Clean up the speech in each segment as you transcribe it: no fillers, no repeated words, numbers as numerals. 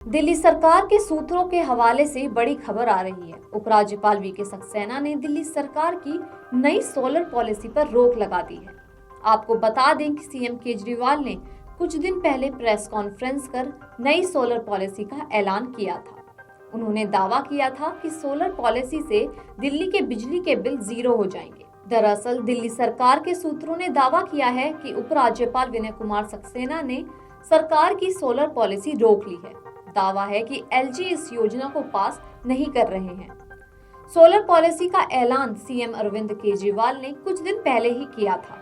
दिल्ली सरकार के सूत्रों के हवाले से बड़ी खबर आ रही है। उपराज्यपाल वीके सक्सेना ने दिल्ली सरकार की नई सोलर पॉलिसी पर रोक लगा दी है। आपको बता दें कि सीएम केजरीवाल ने कुछ दिन पहले प्रेस कॉन्फ्रेंस कर नई सोलर पॉलिसी का ऐलान किया था। उन्होंने दावा किया था कि सोलर पॉलिसी से दिल्ली के बिजली के बिल जीरो हो जाएंगे। दरअसल दिल्ली सरकार के सूत्रों ने दावा किया है कि उपराज्यपाल विनय कुमार सक्सेना ने सरकार की सोलर पॉलिसी रोक ली है। दावा है कि एलजी इस योजना को पास नहीं कर रहे हैं। सोलर पॉलिसी का ऐलान सीएम अरविंद केजरीवाल ने कुछ दिन पहले ही किया था।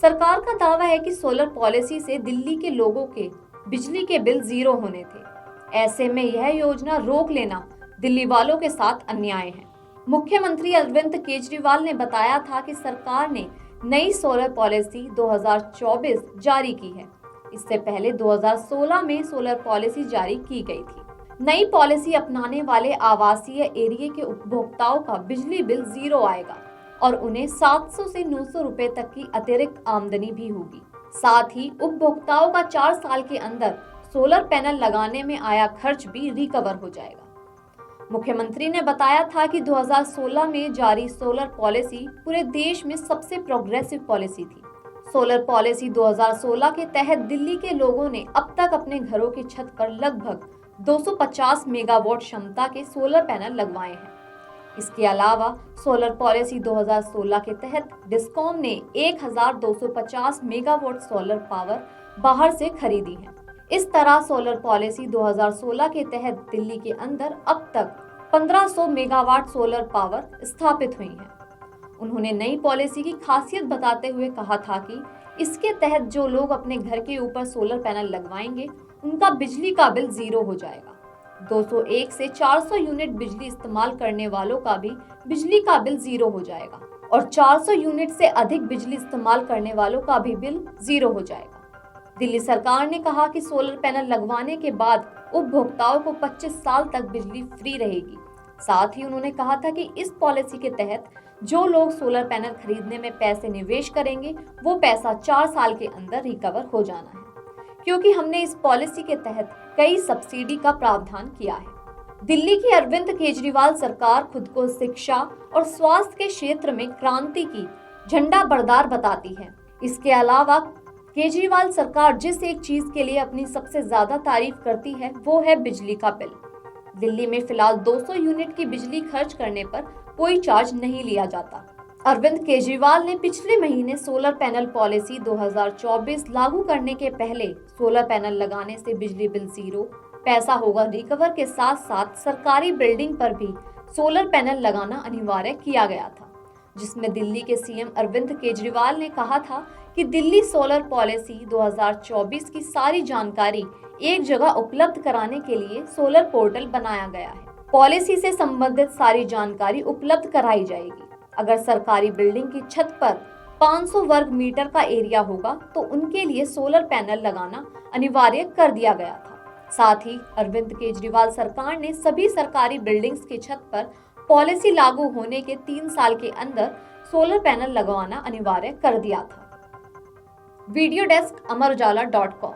सरकार का दावा है कि सोलर पॉलिसी से दिल्ली के लोगों के बिजली के बिल जीरो होने थे। ऐसे में यह योजना रोक लेना दिल्ली वालों के साथ अन्याय है। मुख्यमंत्री अरविंद केजरीवाल ने बताया था कि सरकार ने नई सोलर पॉलिसी 2024 जारी की है। इससे पहले 2016 में सोलर पॉलिसी जारी की गई थी। नई पॉलिसी अपनाने वाले आवासीय एरिया के उपभोक्ताओं का बिजली बिल जीरो आएगा और उन्हें 700 से 900 रुपए तक की अतिरिक्त आमदनी भी होगी। साथ ही उपभोक्ताओं का 4 साल के अंदर सोलर पैनल लगाने में आया खर्च भी रिकवर हो जाएगा। मुख्यमंत्री ने बताया था कि 2016 में जारी सोलर पॉलिसी पूरे देश में सबसे प्रोग्रेसिव पॉलिसी थी। सोलर पॉलिसी 2016 के तहत दिल्ली के लोगों ने अब तक अपने घरों की छत पर लगभग 250 मेगावाट क्षमता के सोलर पैनल लगवाए हैं। इसके अलावा सोलर पॉलिसी 2016 के तहत डिस्कॉम ने 1250 मेगावाट सोलर पावर बाहर से खरीदी है। इस तरह सोलर पॉलिसी 2016 के तहत दिल्ली के अंदर अब तक 1500 मेगावाट सोलर पावर स्थापित हुई है। उन्होंने नई पॉलिसी की खासियत बताते हुए कहा था कि इसके तहत जो लोग अपने घर के ऊपर सोलर पैनल लगवाएंगे उनका बिजली का बिल जीरो हो जाएगा। 201 से 400 यूनिट बिजली इस्तेमाल करने वालों का भी बिजली का बिल जीरो हो जाएगा और 400 यूनिट से अधिक बिजली इस्तेमाल करने वालों का भी बिल जीरो हो जाएगा। दिल्ली सरकार ने कहा कि सोलर पैनल लगवाने के बाद उपभोक्ताओं को 25 साल तक बिजली फ्री रहेगी। साथ ही उन्होंने कहा था कि इस पॉलिसी के तहत जो लोग सोलर पैनल खरीदने में पैसे निवेश करेंगे वो पैसा 4 साल के अंदर रिकवर हो जाना है, क्योंकि हमने इस पॉलिसी के तहत कई सब्सिडी का प्रावधान किया है। दिल्ली की अरविंद केजरीवाल सरकार खुद को शिक्षा और स्वास्थ्य के क्षेत्र में क्रांति की झंडा बरदार बताती है। इसके अलावा केजरीवाल सरकार जिस एक चीज के लिए अपनी सबसे ज्यादा तारीफ करती है वो है बिजली का बिल। दिल्ली में फिलहाल 200 यूनिट की बिजली खर्च करने पर कोई चार्ज नहीं लिया जाता। अरविंद केजरीवाल ने पिछले महीने सोलर पैनल पॉलिसी 2024 लागू करने के पहले सोलर पैनल लगाने से बिजली बिल जीरो, पैसा होगा रिकवर के साथ साथ सरकारी बिल्डिंग पर भी सोलर पैनल लगाना अनिवार्य किया गया था, जिसमें दिल्ली के सीएम अरविंद केजरीवाल ने कहा था कि दिल्ली सोलर पॉलिसी 2024 की सारी जानकारी एक जगह उपलब्ध कराने के लिए सोलर पोर्टल बनाया गया है। पॉलिसी से संबंधित सारी जानकारी उपलब्ध कराई जाएगी। अगर सरकारी बिल्डिंग की छत पर 500 वर्ग मीटर का एरिया होगा तो उनके लिए सोलर पैनल लगाना अनिवार्य कर दिया गया था। साथ ही अरविंद केजरीवाल सरकार ने सभी सरकारी बिल्डिंग्स की छत पर पॉलिसी लागू होने के 3 साल के अंदर सोलर पैनल लगवाना अनिवार्य कर दिया था। Video desk amarujala.com।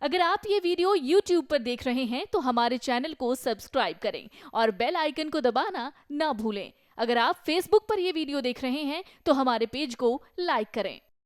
अगर आप ये वीडियो YouTube पर देख रहे हैं तो हमारे चैनल को सब्सक्राइब करें और बेल आइकन को दबाना ना भूलें। अगर आप Facebook पर ये वीडियो देख रहे हैं तो हमारे पेज को लाइक करें।